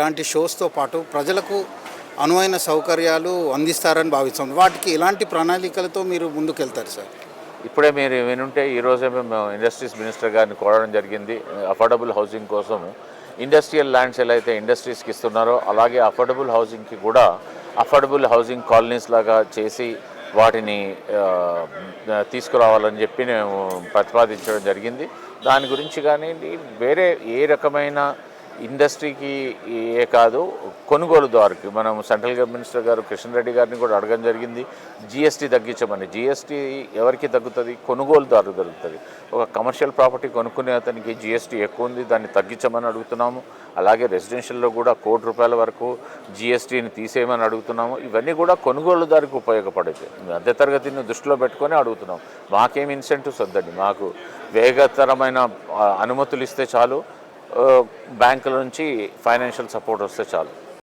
ఇలాంటి షోస్తో పాటు ప్రజలకు అనువైన సౌకర్యాలు అందిస్తారని భావిస్తుంది. వాటికి ఎలాంటి ప్రణాళికలతో మీరు ముందుకెళ్తారు సార్? ఇప్పుడే మీరు వినుంటే ఈరోజే మేము ఇండస్ట్రీస్ మినిస్టర్ గారిని కోరడం జరిగింది. అఫోర్డబుల్ హౌసింగ్ కోసం ఇండస్ట్రియల్ ల్యాండ్స్ ఎలా అయితే ఇండస్ట్రీస్కి ఇస్తున్నారో అలాగే అఫోర్డబుల్ హౌసింగ్కి కూడా అఫోర్డబుల్ హౌసింగ్ కాలనీస్ లాగా చేసి వాటిని తీసుకురావాలని చెప్పి మేము ప్రతిపాదించడం జరిగింది. దాని గురించి కానీ వేరే ఏ రకమైన ఇండస్ట్రీకి ఏ కాదు కొనుగోలుదారుకి మనం సెంట్రల్ గవర్నమెంట్ మినిస్టర్ గారు కిషన్ రెడ్డి గారిని కూడా అడగడం జరిగింది. జిఎస్టీ తగ్గించమని. జిఎస్టీ ఎవరికి తగ్గుతుంది? కొనుగోలుదారు తగ్గుతుంది. ఒక కమర్షియల్ ప్రాపర్టీ కొనుక్కునే అతనికి జిఎస్టీ ఎక్కువ ఉంది, దాన్ని తగ్గించమని అడుగుతున్నాము. అలాగే రెసిడెన్షియల్లో కూడా ₹1,00,00,000 వరకు జిఎస్టీని తీసేయమని అడుగుతున్నాము. ఇవన్నీ కూడా కొనుగోలుదారికి ఉపయోగపడేది. మధ్యతరగతిని దృష్టిలో పెట్టుకొని అడుగుతున్నాం. మాకేం ఇన్సెంటివ్స్ వద్దండి, మాకు వేగతరమైన అనుమతులు ఇస్తే చాలు, బ్యాంకుల నుంచి ఫైనాన్షియల్ సపోర్ట్ వస్తే చాలు.